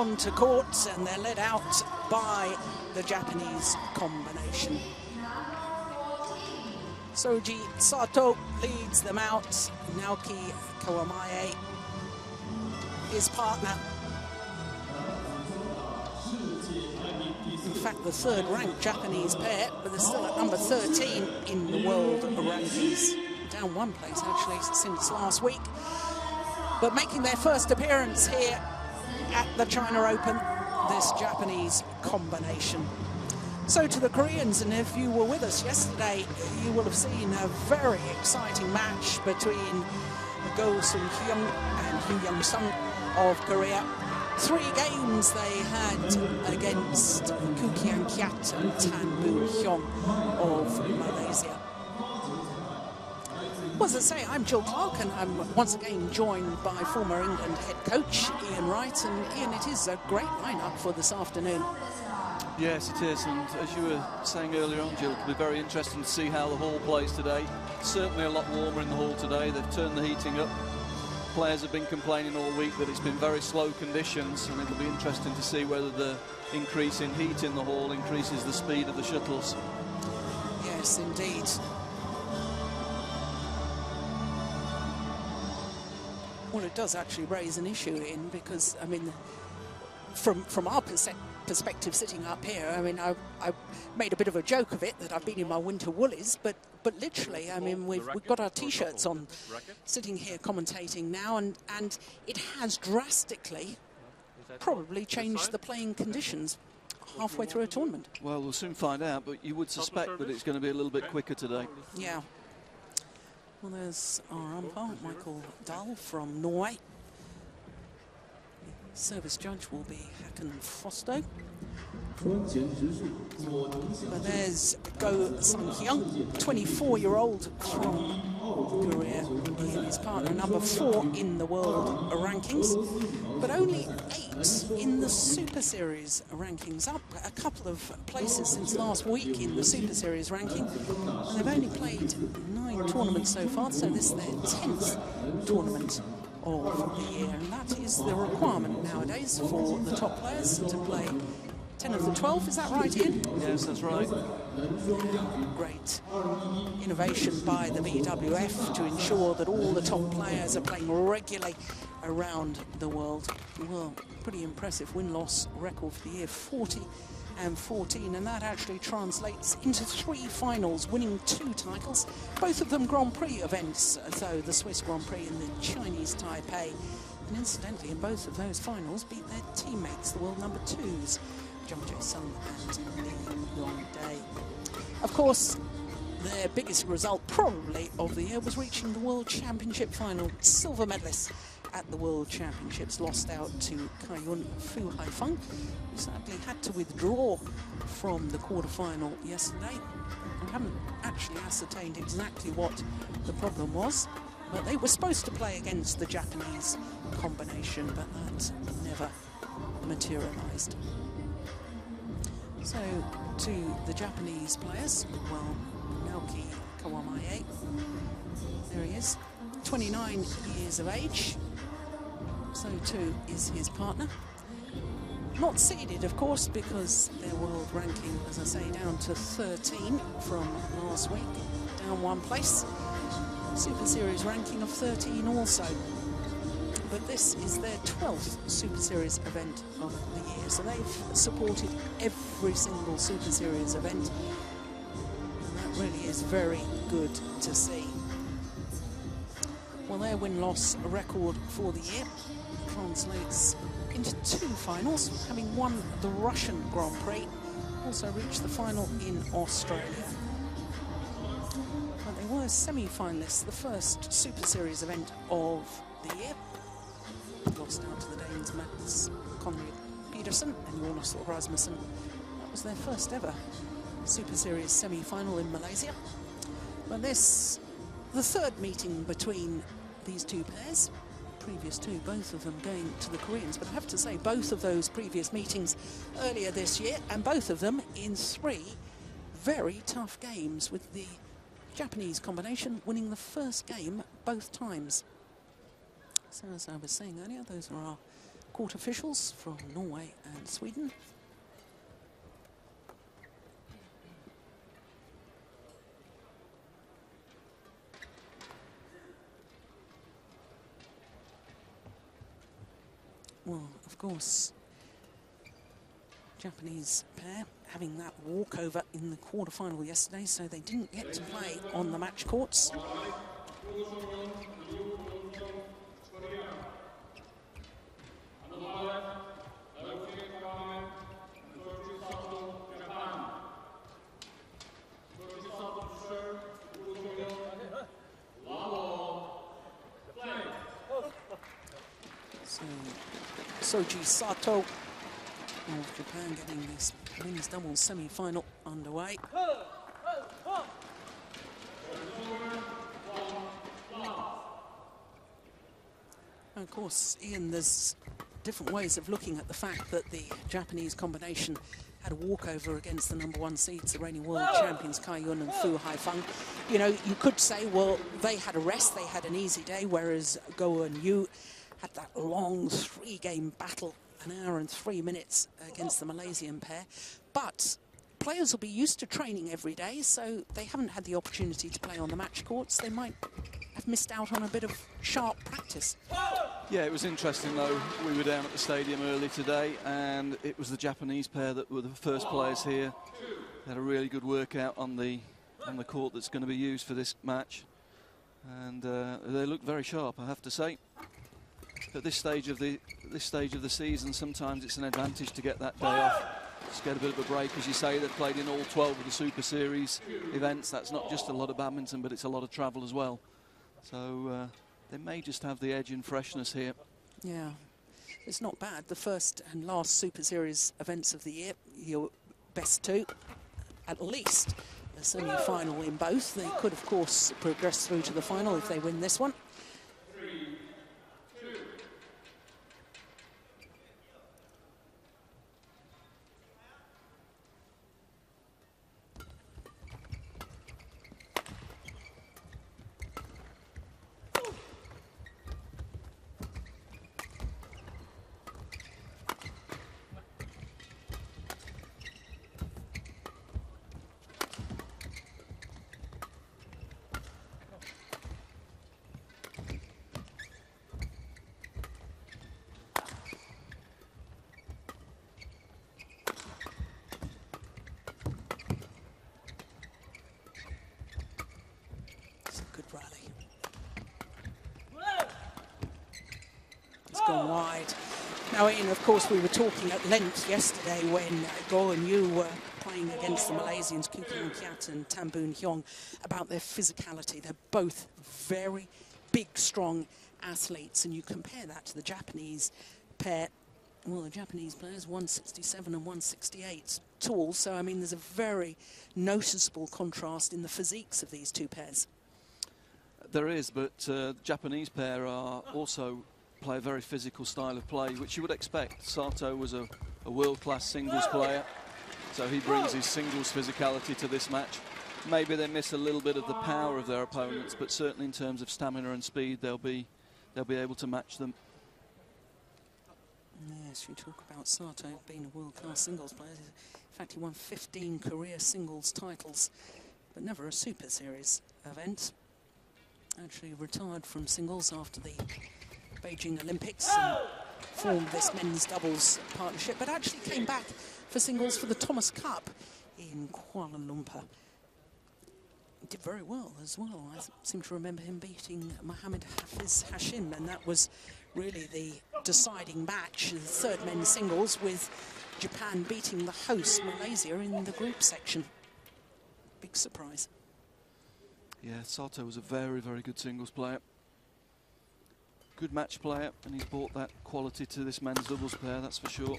onto court, and they're led out by the Japanese combination. Shoji Sato leads them out. Naoki Kawamae, his partner. In fact, the third-ranked Japanese pair, but they're still at number 13 in the world rankings. Down one place, actually, since last week. But making their first appearance here at the China Open, this Japanese combination. So to the Koreans, and if you were with us yesterday, you will have seen a very exciting match between Go Sung-hyun and Yeon Seong of Korea. 3 games they had against Koo Kian-kiat and Tan Boo-hyung of Malaysia. Well, as I say, I'm Jill Clark, and I'm once again joined by former England head coach Ian Wright. And Ian, it is a great lineup for this afternoon. Yes, it is, and as you were saying earlier on, Jill, it'll be very interesting to see how the hall plays today. Certainly a lot warmer in the hall today. They've turned the heating up. Players have been complaining all week that it's been very slow conditions, and it'll be interesting to see whether the increase in heat in the hall increases the speed of the shuttles. Yes, indeed. Well, it does actually raise an issue in, because, I mean, from our perspective sitting up here, I mean, I made a bit of a joke of it that I've been in my winter woolies, but literally, I mean, we've got our T-shirts on sitting here commentating now, and it has drastically probably changed the playing conditions halfway through a tournament. Well, we'll soon find out, but you would suspect that it's going to be a little bit quicker today. Yeah. Well, there's our umpire, Michael Dahl from Norway. The service judge will be Hakan Fosto. But there's Go Sung-hyun, 24-year-old from Korea. He and his partner, number 4 in the world rankings, but only 8 in the Super Series rankings, up a couple of places since last week in the Super Series ranking. And they've only played 9 tournaments so far, so this is their 10th tournament of the year, and that is the requirement nowadays for the top players to play 10 of the 12. Is that right, Ian? Yes, that's right. Great innovation by the BWF to ensure that all the top players are playing regularly around the world. Well, pretty impressive win-loss record for the year, 40 and 14, and that actually translates into 3 finals, winning 2 titles, both of them Grand Prix events, so the Swiss Grand Prix and the Chinese Taipei. And incidentally, in both of those finals, beat their teammates, the world number 2s, Jung Jae-sung and Lee Yong-dae. Of course, their biggest result probably of the year was reaching the World Championship final. Silver medalists at the World Championships, lost out to Hyun Fu Haifeng, who sadly had to withdraw from the quarterfinal yesterday. I haven't actually ascertained exactly what the problem was, but they were supposed to play against the Japanese combination, but that never materialized. So, to the Japanese players, well, Naoki Kawamae, there he is, 29 years of age. So too is his partner. Not seeded, of course, because their world ranking, as I say, down to 13 from last week, down 1 place. Super Series ranking of 13 also. But this is their 12th Super Series event of the year, so they've supported every single Super Series event. And that really is very good to see. Well, their win-loss record for the year translates into 2 finals, having won the Russian Grand Prix, also reached the final in Australia. But they were semi-finalists, the first Super Series event of the year. Lost out to the Danes Mats Conrad Pedersen and Jonas Rasmussen. That was their first ever Super Series semi-final in Malaysia. But this, the third meeting between these 2 pairs, previous 2, both of them going to the Koreans, but I have to say both of those previous meetings earlier this year, and both of them in 3 very tough games, with the Japanese combination winning the first game both times. So as I was saying earlier, those are our court officials from Norway and Sweden. Well, of course, Japanese pair having that walkover in the quarterfinal yesterday, so they didn't get to play on the match courts. Shoji Sato of Japan getting this men's doubles semi-final underway. And of course, Ian, there's different ways of looking at the fact that the Japanese combination had a walkover against the #1 seeds, the reigning world champions Hyun and Fu Haifeng. You know, you could say, well, they had a rest, they had an easy day, whereas Yeon Yoo had that long 3-game battle, an hour and 3 minutes against the Malaysian pair. But players will be used to training every day, so they haven't had the opportunity to play on the match courts. They might have missed out on a bit of sharp practice. Yeah, it was interesting though. We were down at the stadium early today, and it was the Japanese pair that were the first players here. They had a really good workout on the court that's going to be used for this match, and they looked very sharp, I have to say. At this stage of the season, sometimes it's an advantage to get that day off, just get a bit of a break. As you say, they've played in all 12 of the Super Series events. That's not just a lot of badminton, but it's a lot of travel as well. So they may just have the edge in freshness here. Yeah, it's not bad. The first and last Super Series events of the year, your best two, at least a semi-final in both. They could, of course, progress through to the final if they win this one. Gone wide. Now, Ian, of course, we were talking at length yesterday when Yeon Yoo were playing against the Malaysians, Kukian Kiat and Tamboon Hyung, about their physicality. They're both very big, strong athletes, and you compare that to the Japanese pair. Well, the Japanese players, 167 and 168 tall, so, I mean, there's a very noticeable contrast in the physiques of these two pairs. There is, but the Japanese pair are also play a very physical style of play, which you would expect. Sato was a world-class singles player, so he brings his singles physicality to this match. Maybe they miss a little bit of the power of their opponents, but certainly in terms of stamina and speed, they'll be able to match them. Yes, you talk about Sato being a world-class singles player. In fact, he won 15 career singles titles, but never a Super Series event. Actually retired from singles after the Beijing Olympics and formed this men's doubles partnership, but actually came back for singles for the Thomas Cup in Kuala Lumpur. He did very well as well. I seem to remember him beating Mohammed Hafiz Hashim, and that was really the deciding match, the third men's singles, with Japan beating the host Malaysia in the group section. Big surprise. Yeah, Sato was a very, very good singles player. Good match player, and he's brought that quality to this men's doubles pair, that's for sure.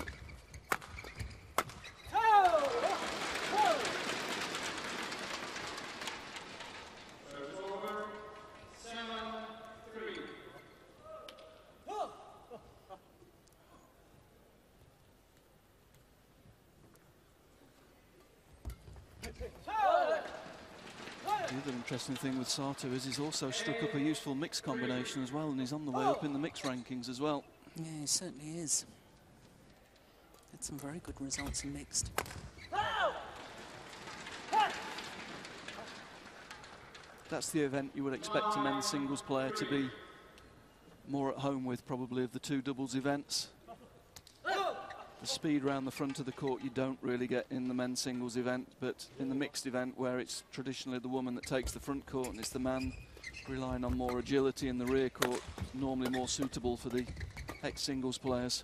The other interesting thing with Sato is he's also struck up a useful mix combination as well, and he's on the way up in the mix rankings as well. Yeah, he certainly is. Had some very good results in mixed. That's the event you would expect a men's singles player to be more at home with, probably, of the two doubles events. The speed around the front of the court you don't really get in the men's singles event, but in the mixed event, where it's traditionally the woman that takes the front court and it's the man relying on more agility in the rear court, normally more suitable for the ex-singles players.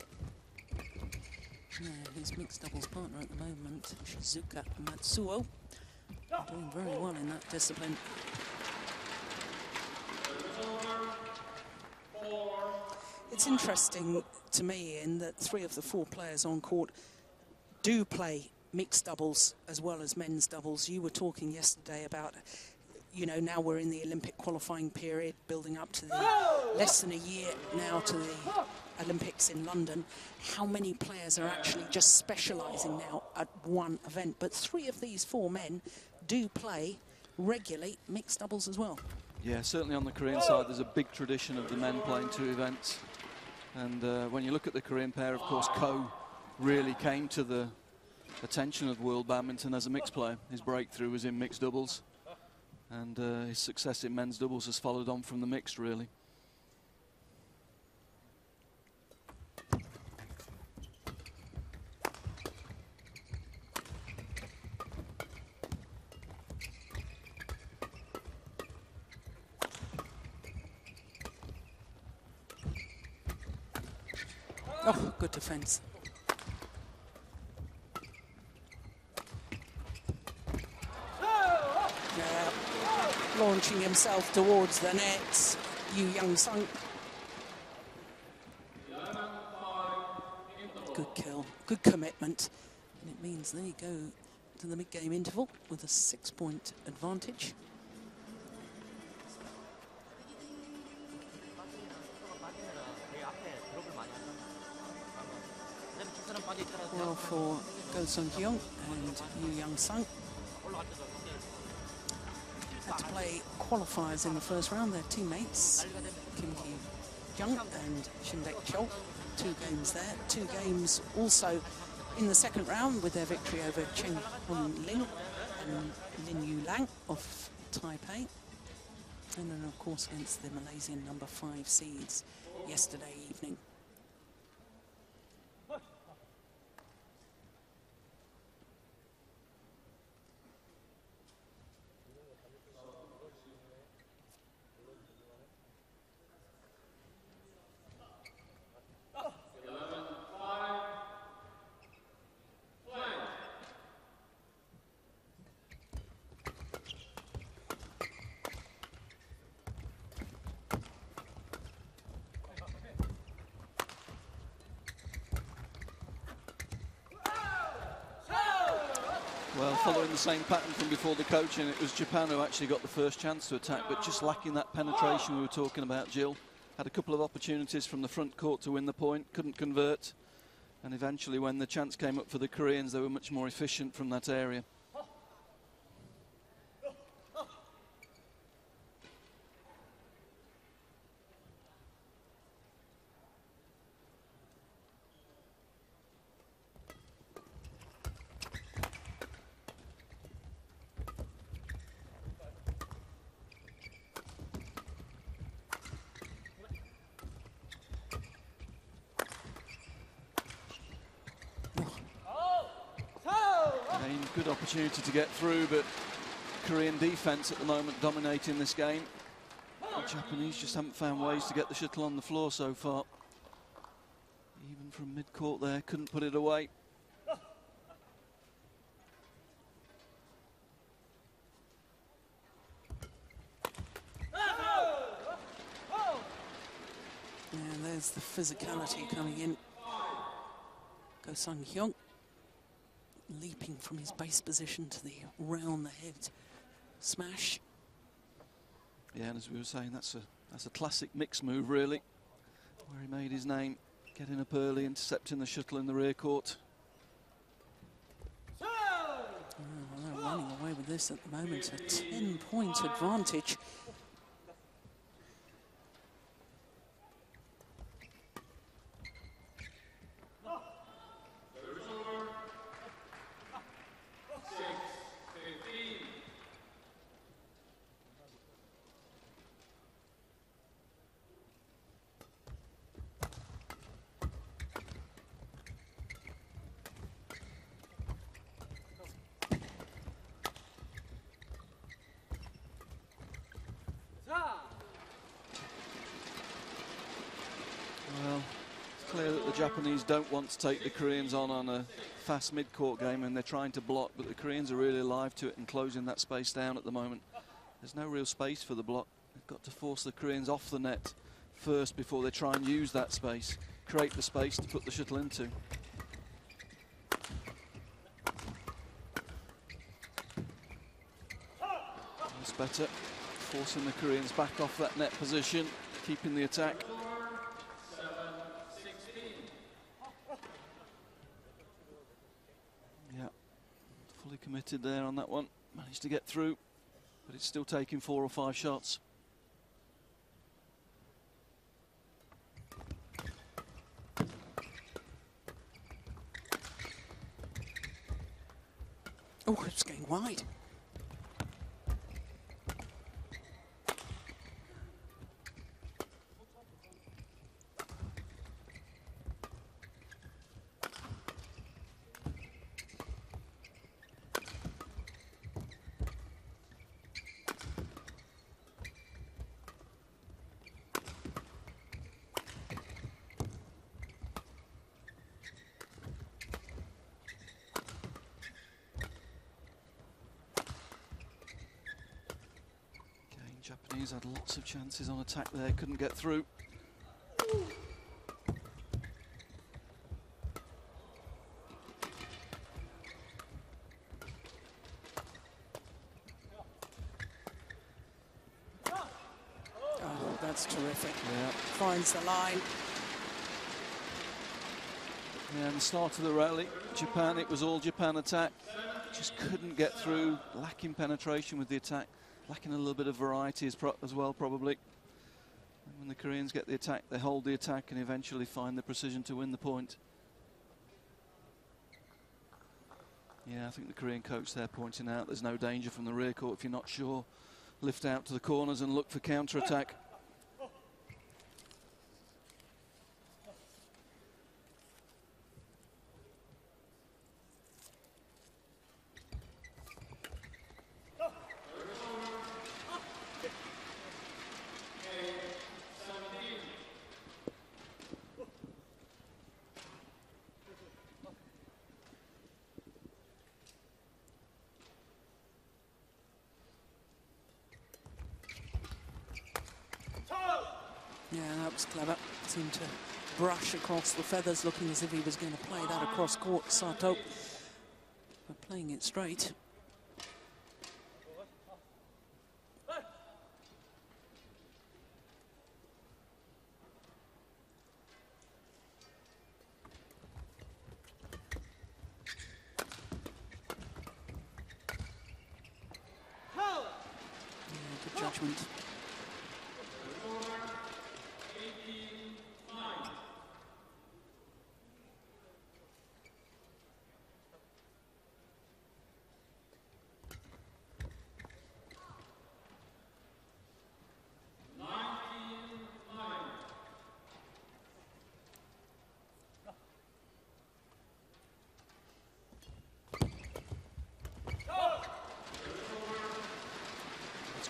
Yeah, his mixed doubles partner at the moment, Shizuka Matsuo, doing very well in that discipline. It's interesting to me in that 3 of the 4 players on court do play mixed doubles as well as men's doubles. You were talking yesterday about, you know, now we're in the Olympic qualifying period, building up to the less than a year now to the Olympics in London. How many players are actually just specialising now at one event? But 3 of these 4 men do play regularly mixed doubles as well. Yeah, certainly on the Korean side, there's a big tradition of the men playing 2 events. And when you look at the Korean pair, of course, Ko really came to the attention of world badminton as a mixed player. His breakthrough was in mixed doubles. And his success in men's doubles has followed on from the mixed, really. Oh, good defence. Launching himself towards the net, Yeon Seong. Good kill, good commitment. And it means they go to the mid-game interval with a 6-point advantage. Well, for Yeon Seong Yoo and Yeon Seong. Had to play qualifiers in the first round. Their teammates, Kim Ki-jung and Shin-Dek Chol. 2 games there. 2 games also in the second round with their victory over Chen Hun-ling and Lin Yu-lang of Taipei. And then, of course, against the Malaysian number 5 seeds yesterday evening. Well, following the same pattern from before the coaching, it was Japan who actually got the first chance to attack, but just lacking that penetration we were talking about, Jill. Had a couple of opportunities from the front court to win the point, couldn't convert. And eventually, when the chance came up for the Koreans, they were much more efficient from that area. Good opportunity to get through, but Korean defense at the moment dominating this game. The Japanese just haven't found ways to get the shuttle on the floor so far. Even from mid-court there, couldn't put it away. And there's the physicality coming in. Yeon Seong Yoo leaping from his base position to the round the head smash. Yeah, and as we were saying, that's a classic mix move, really, where he made his name, getting up early, intercepting the shuttle in the rear court. Oh, well, they're running away with this at the moment, a 10-point advantage. Japanese don't want to take the Koreans on a fast mid-court game, and they're trying to block, but the Koreans are really alive to it and closing that space down at the moment. There's no real space for the block. They've got to force the Koreans off the net first before they try and use that space, create the space to put the shuttle into. That's better, forcing the Koreans back off that net position, keeping the attack. Yeah, fully committed there on that one. Managed to get through, but it's still taking 4 or 5 shots. Oh, it's going wide. Japanese had lots of chances on attack there, couldn't get through. Oh, that's terrific. Yeah. Finds the line. Yeah, and the start of the rally, Japan, it was all Japan attack. Just couldn't get through, lacking penetration with the attack. Lacking a little bit of variety as well, probably. And when the Koreans get the attack, they hold the attack and eventually find the precision to win the point. Yeah, I think the Korean coach there pointing out there's no danger from the rear court if you're not sure. Lift out to the corners and look for counter-attack. Yeah, that was clever. Seemed to brush across the feathers, looking as if he was going to play that across court, Sato. But playing it straight. Yeah, good judgment.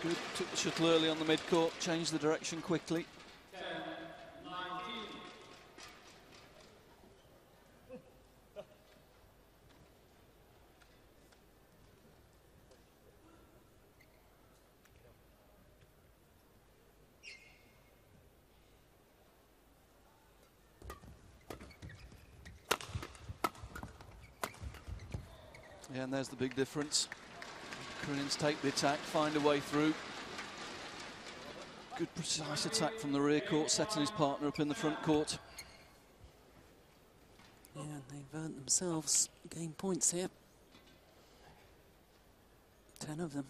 Good, took the shuttle early on the mid-court, changed the direction quickly. 10, 19. Yeah, and there's the big difference. Koreans take the attack, find a way through. Good precise attack from the rear court, setting his partner up in the front court. Yeah, and they've earned themselves game points here. 10 of them.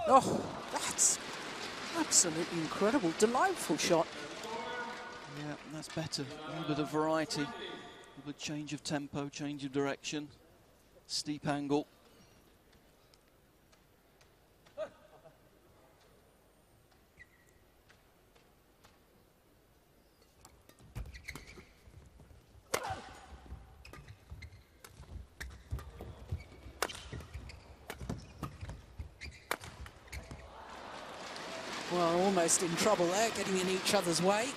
Oh, that's absolutely incredible, delightful shot. Yeah, that's better. A little bit of variety, a little bit of change of tempo, change of direction, steep angle. Well, almost in trouble there, getting in each other's way.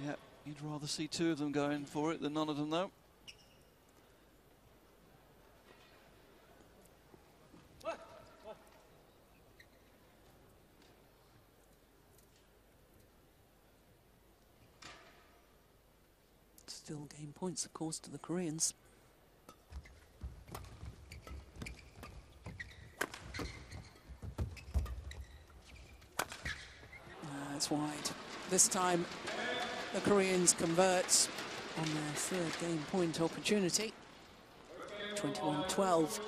Yeah, you'd rather see two of them going for it than none of them, though. Still game points, of course, to the Koreans. It's wide. This time, the Koreans convert on their third game point opportunity. 21-12.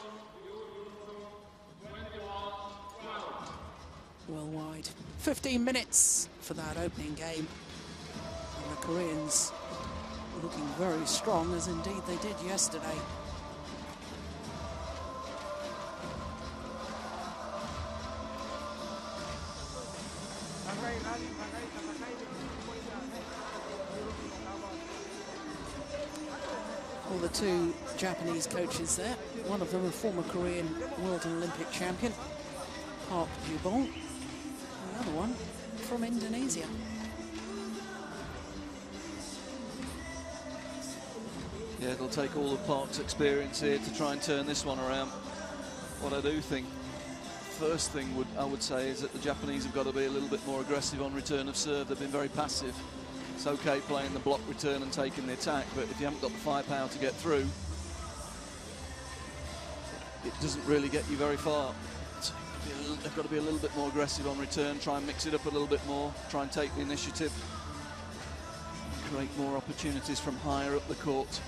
Well wide. 15 minutes for that opening game. And the Koreans looking very strong, as indeed they did yesterday. All the two Japanese coaches there. One of them a former Korean World and Olympic champion, Park Ju-bong. The other one from Indonesia. Yeah, it'll take all of Park's experience here to try and turn this one around. What I do think, first thing I would say is that the Japanese have got to be a little bit more aggressive on return of serve. They've been very passive. It's okay playing the block return and taking the attack, but if you haven't got the firepower to get through, it doesn't really get you very far. So they've got to be a little bit more aggressive on return, try and mix it up a little bit more, try and take the initiative, create more opportunities from higher up the court.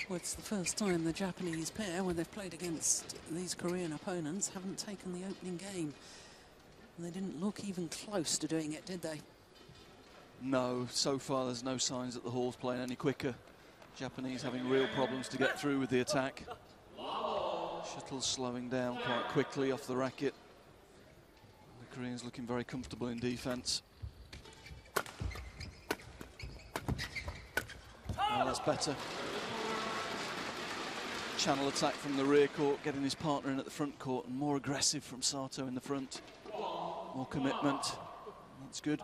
Well, it's the first time the Japanese pair, when they've played against these Korean opponents, haven't taken the opening game. And they didn't look even close to doing it, did they? No, so far there's no signs that the Hall's playing any quicker. Japanese having real problems to get through with the attack. Shuttle's slowing down quite quickly off the racket. The Koreans looking very comfortable in defence. Oh, that's better. Channel attack from the rear court, getting his partner in at the front court, and more aggressive from Sato in the front. More commitment. That's good.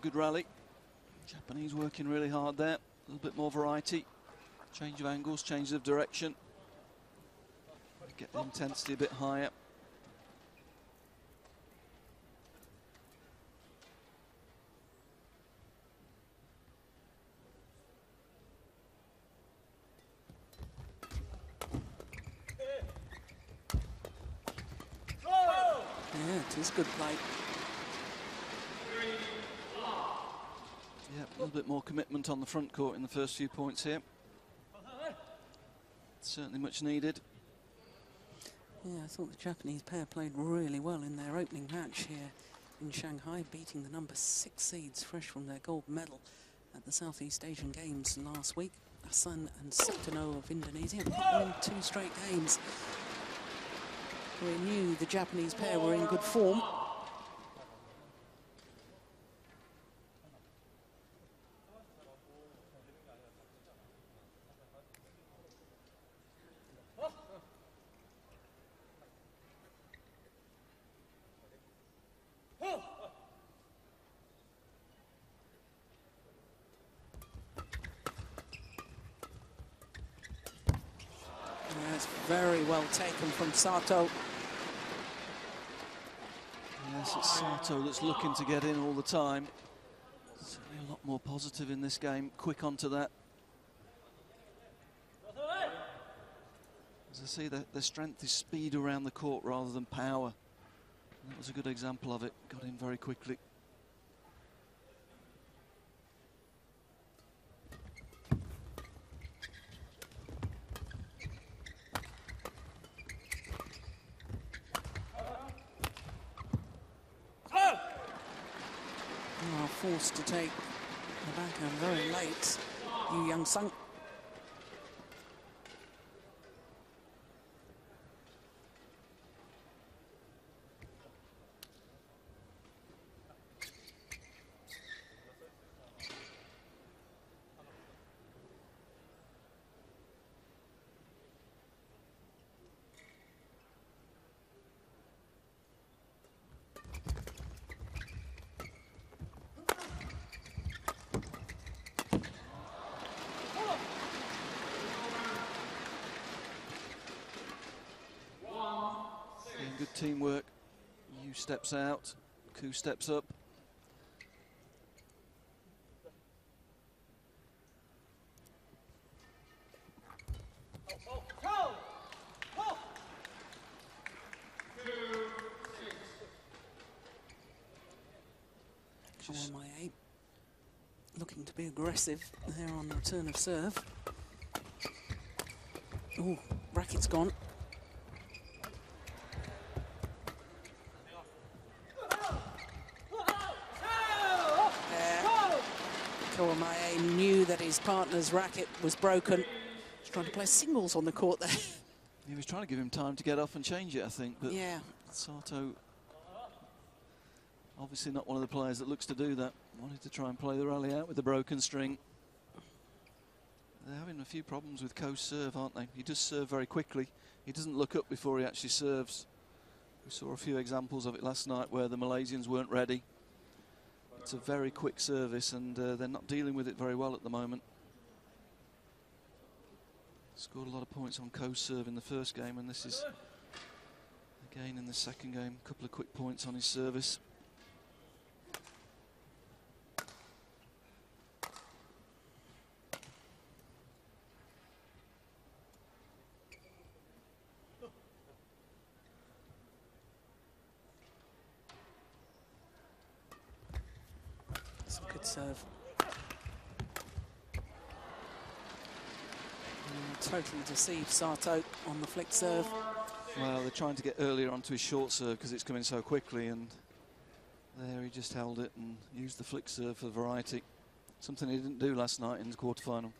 Good rally. Japanese working really hard there. A little bit more variety. Change of angles, change of direction. Get the intensity a bit higher. Yeah, it is good play. Yeah, a little bit more commitment on the front court in the first few points here. Certainly much needed. Yeah, I thought the Japanese pair played really well in their opening match here in Shanghai, beating the number 6 seeds fresh from their gold medal at the Southeast Asian Games last week. Hassan and Sukarno of Indonesia won 2 straight games. We knew the Japanese pair were in good form. Very well taken from Sato. Yes, it's Sato that's looking to get in all the time. Certainly a lot more positive in this game. Quick onto that. As I see, their strength is speed around the court rather than power. And that was a good example of it. Got in very quickly. Forced to take the backhand very late. Yeon Seong Yoo. Good teamwork. Yoo steps out, Koo steps up. Kawamae looking to be aggressive there on the return of serve. Oh, racket's gone. Kawamae knew that his partner's racket was broken. He's trying to play singles on the court there. He was trying to give him time to get off and change it, I think. But yeah. Sato, obviously not one of the players that looks to do that. Wanted to try and play the rally out with the broken string. They're having a few problems with Ko's serve, aren't they? He does serve very quickly. He doesn't look up before he actually serves. We saw a few examples of it last night where the Malaysians weren't ready. It's a very quick service, and they're not dealing with it very well at the moment. Scored a lot of points on Ko's serve in the first game, and this is again in the second game. A couple of quick points on his service. Good serve. Totally deceived Sato on the flick serve. Well, they're trying to get earlier onto his short serve because it's coming so quickly, and there he just held it and used the flick serve for variety. Something he didn't do last night in the quarterfinal.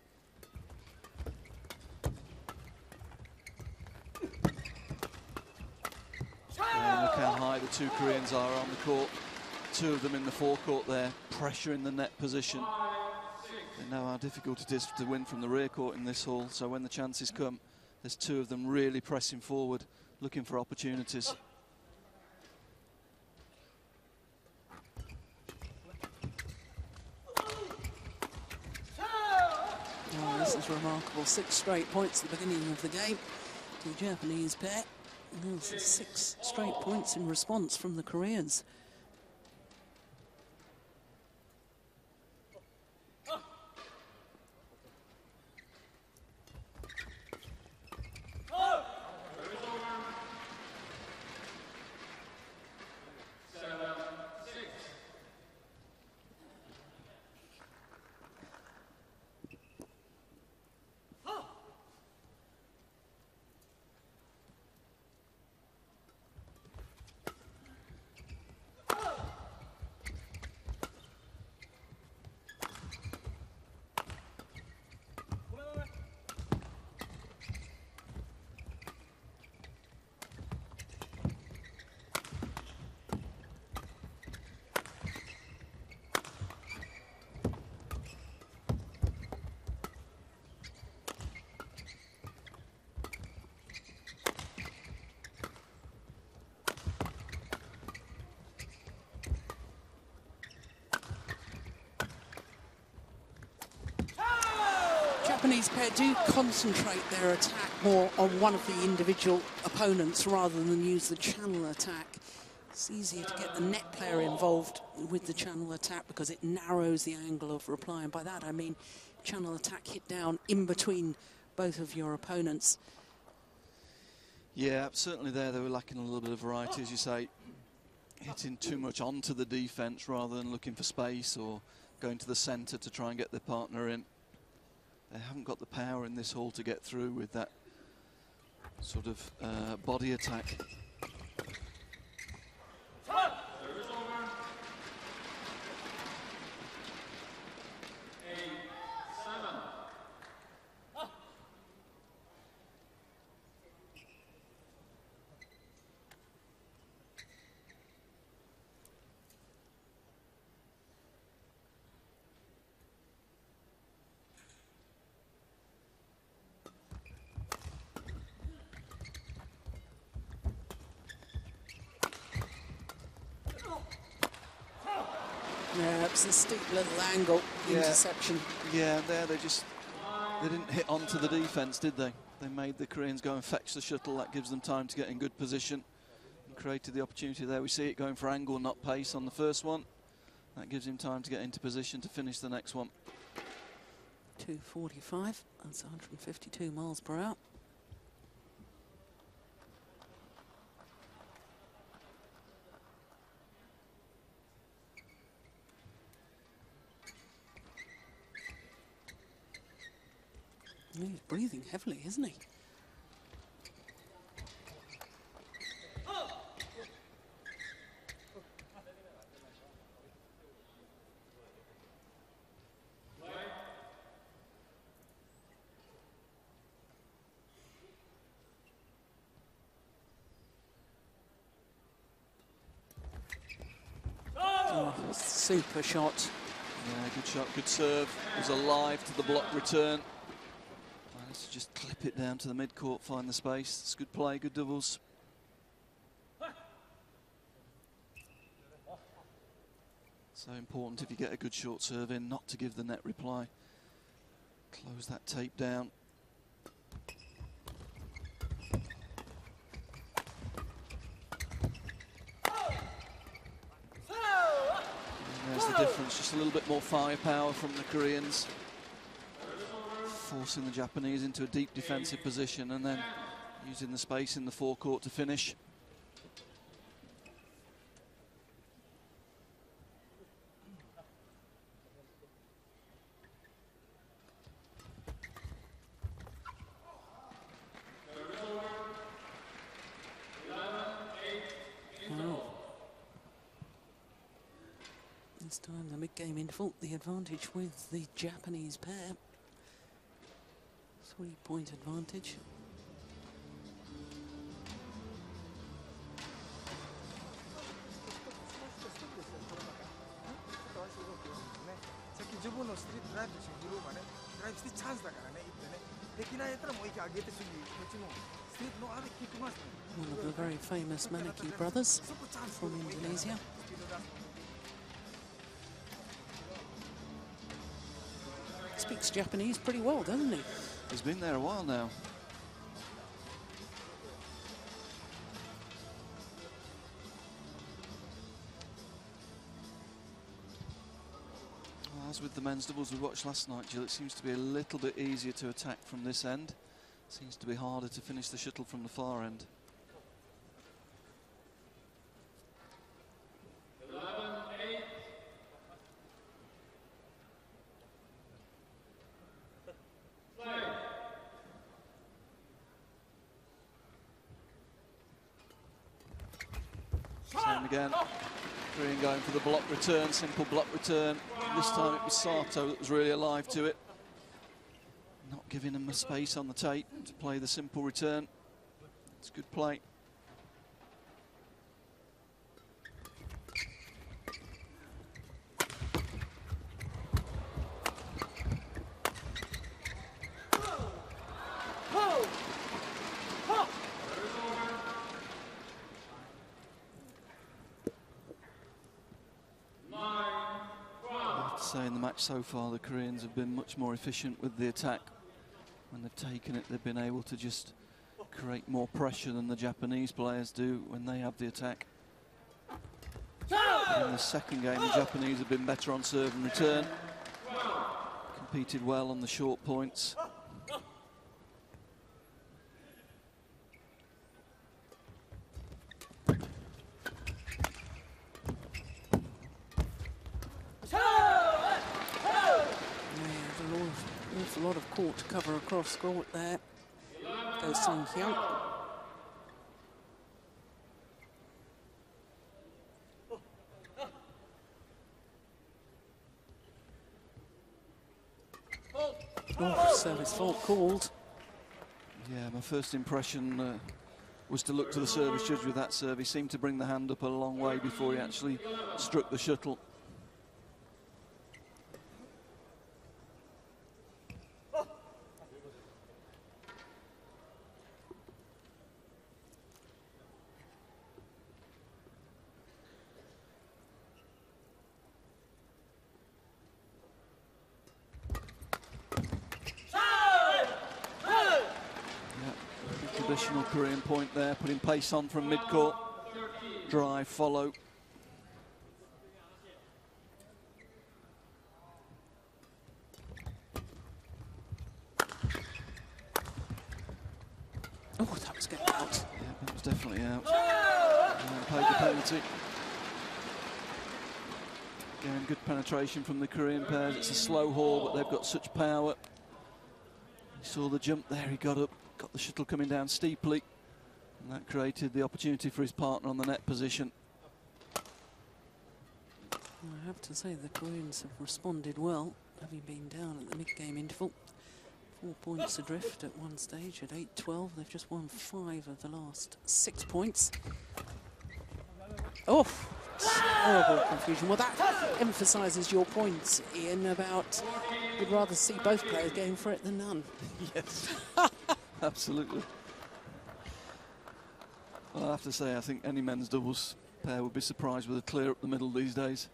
And look how high the two Koreans are on the court. Two of them in the forecourt there, pressure in the net position. They know how difficult it is to win from the rear court in this hall, so when the chances come, there's two of them really pressing forward, looking for opportunities. Oh, this is remarkable. 6 straight points at the beginning of the game to the Japanese pair. And there's 6 straight points in response from the Koreans. Japanese pair do concentrate their attack more on one of the individual opponents rather than use the channel attack. It's easier to get the net player involved with the channel attack because it narrows the angle of reply. And by that, I mean channel attack hit down in between both of your opponents. Yeah, certainly there they were lacking a little bit of variety, as you say, hitting too much onto the defence rather than looking for space or going to the centre to try and get their partner in. They haven't got the power in this hall to get through with that sort of body attack. Yeah, it's a steep little angle interception. Yeah, there they didn't hit onto the defence, did they? They made the Koreans go and fetch the shuttle. That gives them time to get in good position and created the opportunity there. We see it going for angle, not pace on the first one. That gives him time to get into position to finish the next one. 2:45, that's 152 miles per hour. He's breathing heavily, isn't he? Oh, super shot. Yeah, good shot, good serve. Was alive to the block return. Managed to just clip it down to the mid-court, find the space. It's good play, good doubles. So important if you get a good short serve in, not to give the net reply. Close that tape down. And there's the difference, just a little bit more firepower from the Koreans. Forcing the Japanese into a deep defensive position and then using the space in the forecourt to finish. Wow. This time the mid-game interval, the advantage with the Japanese pair. 3-point advantage. One of the very famous Manaki brothers from Indonesia. Speaks Japanese pretty well, doesn't he? He's been there a while now. Well, as with the men's doubles we watched last night, Jill, it seems to be a little bit easier to attack from this end. Seems to be harder to finish the shuttle from the far end. Same again. Korean going for the block return, simple block return. This time it was Sato that was really alive to it. Not giving him a space on the tape to play the simple return. It's good play. I have to say in the match so far the Koreans have been much more efficient with the attack. when they've taken it, they've been able to just create more pressure than the Japanese players do when they have the attack. But in the second game, the Japanese have been better on serve and return, competed well on the short points. A lot of court to cover across court there. Goes Song Hyun. Oh, service fault called. Yeah, my first impression was to look to the service judge with that serve. He seemed to bring the hand up a long way before he actually struck the shuttle. Traditional Korean point there, putting pace on from mid-court. Drive, follow. Oh, that was getting out. Yeah, that was definitely out. And paid the penalty. Again, good penetration from the Korean pairs. It's a slow haul, but they've got such power. You saw the jump there, he got up. Got the shuttle coming down steeply, and that created the opportunity for his partner on the net position. I have to say the Koreans have responded well, having been down at the mid-game interval. 4 points adrift at one stage at 8-12. They've just won 5 of the last 6 points. Oh, horrible confusion. Well, that emphasises your points, Ian, about you'd rather see both players going for it than none. Yes. Absolutely. Well, I have to say, I think any men's doubles pair would be surprised with a clear up the middle these days.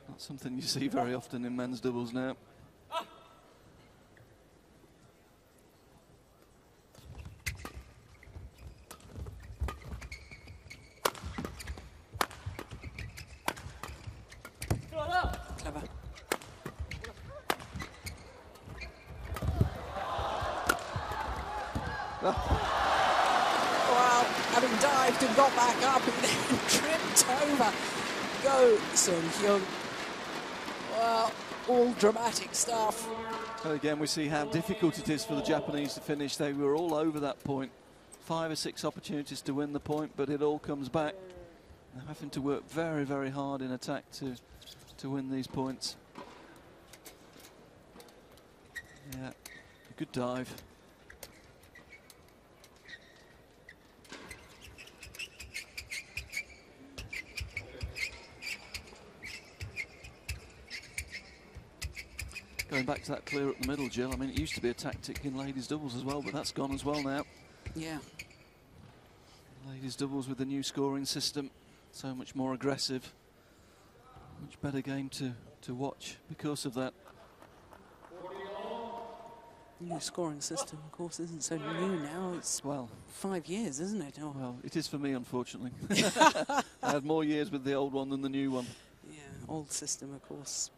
Not something you see very often in men's doubles now. Clever. Wow, having dived and got back up and then tripped over. Go, Seong Yoo. Well, all dramatic stuff. And again, we see how difficult it is for the Japanese to finish. They were all over that point. 5 or 6 opportunities to win the point, but it all comes back. They're having to work very, very hard in attack to win these points. Yeah, a good dive. Going back to that clear up the middle, Jill, I mean, it used to be a tactic in ladies' doubles as well, but that's gone as well now. Yeah. Ladies' doubles with the new scoring system, so much more aggressive. Much better game to watch because of that. New scoring system, of course, isn't so new now. It's, well, 5 years, isn't it? Oh. Well, it is for me, unfortunately. I had more years with the old one than the new one. Yeah, old system, of course.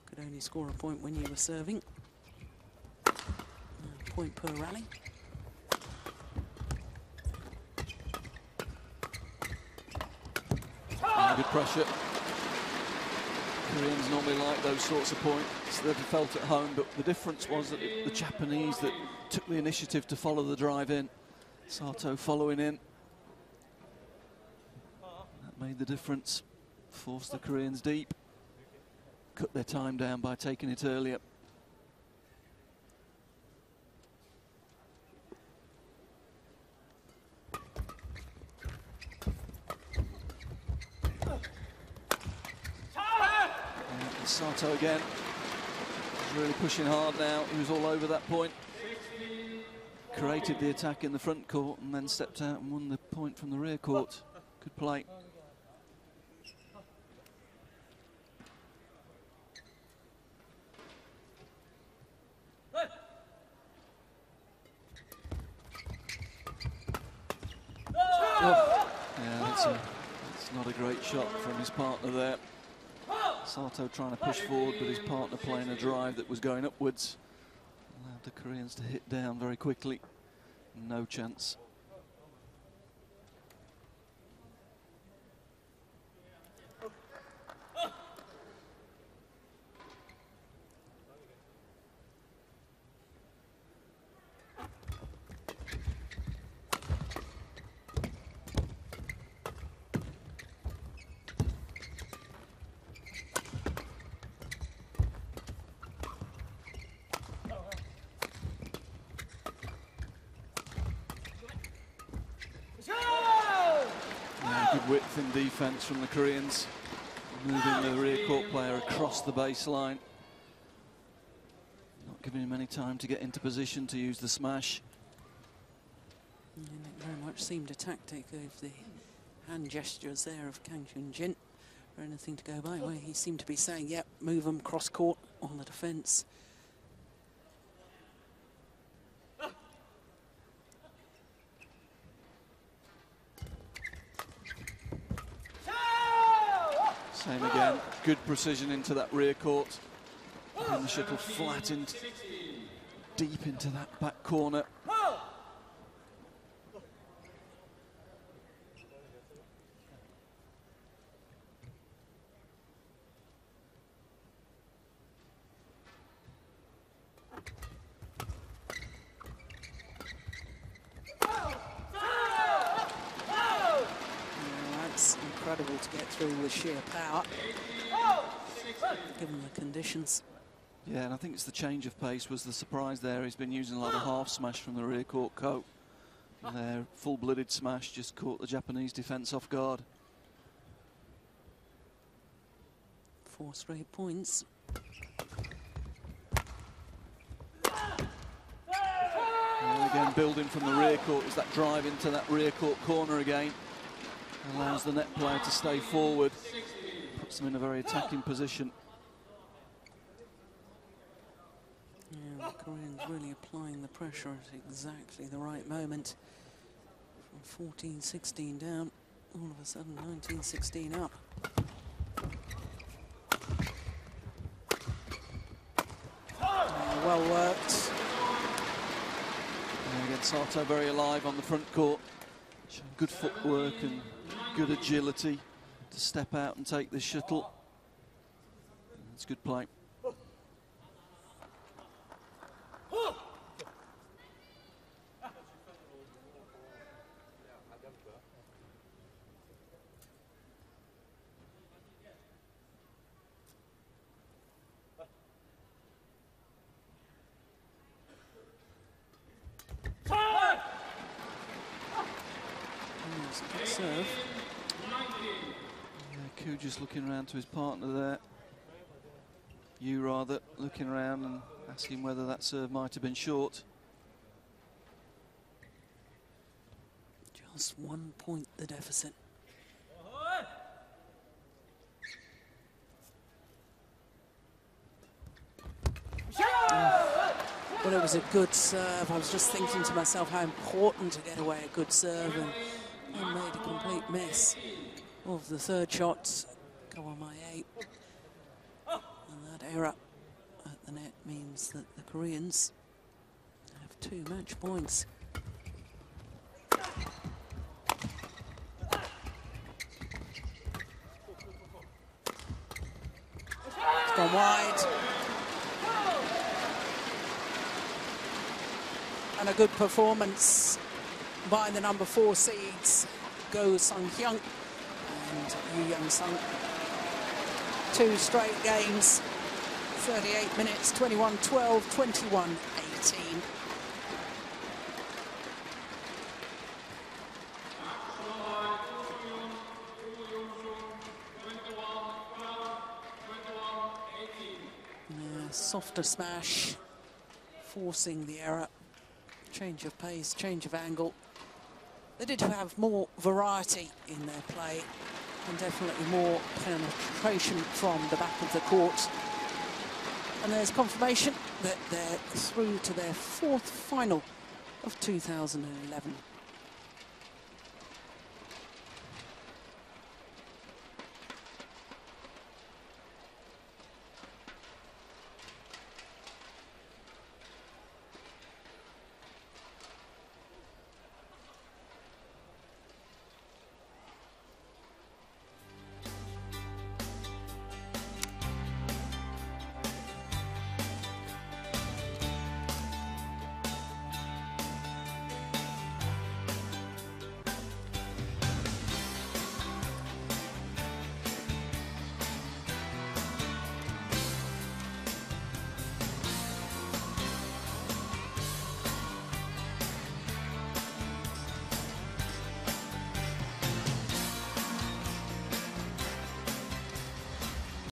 Could only score a point when you were serving. Point per rally. Good pressure. Koreans normally like those sorts of points that they felt at home, but the difference was that the Japanese that took the initiative to follow the drive in. Sato following in. That made the difference. Forced the Koreans deep. Cut their time down by taking it earlier. And Sato again. He's really pushing hard now. He was all over that point. Created the attack in the front court and then stepped out and won the point from the rear court. Good play. It's not a great shot from his partner there. Sato trying to push forward, but his partner playing a drive that was going upwards. Allowed the Koreans to hit down very quickly. No chance. Good width in defence from the Koreans, moving the rear court player across the baseline, not giving him any time to get into position to use the smash. And it very much seemed a tactic of the hand gestures there of Kang Hyun-jin, or anything to go by, where he seemed to be saying, yep, move them cross court on the defence. Same again, good precision into that rear court. And the shuttle flattened deep into that back corner. Incredible to get through with sheer power, given the conditions. Yeah, and I think it's the change of pace was the surprise there. He's been using a lot of half smash from the rear court coat. Their full-blooded smash just caught the Japanese defence off guard. 4 straight points. And again, building from the rear court is that drive into that rear court corner again. Allows the net player to stay forward, puts them in a very attacking position. Yeah, the Koreans really applying the pressure at exactly the right moment. From 14-16 down, all of a sudden 19-16 up. Well worked. And again, Sato very alive on the front court. Showing good footwork and good agility to step out and take this shuttle. It's good play. Good serve. Yeah, Koo just looking around to his partner there. You rather looking around and asking whether that serve might have been short. Just 1 point the deficit. Well, it was a good serve. I was just thinking to myself how important to get away a good serve, and made a complete mess of the third shot. Kawamae. And that error at the net means that the Koreans have 2 match points. It's gone wide. And a good performance by the number 4 seeds, Yeon Seong Yoo and Yeon Seong. 2 straight games, 38 minutes, 21-12, 21-18. Yeah, softer smash, forcing the error. Change of pace, change of angle. They did have more variety in their play and definitely more penetration from the back of the court. And there's confirmation that they're through to their 4th final of 2011.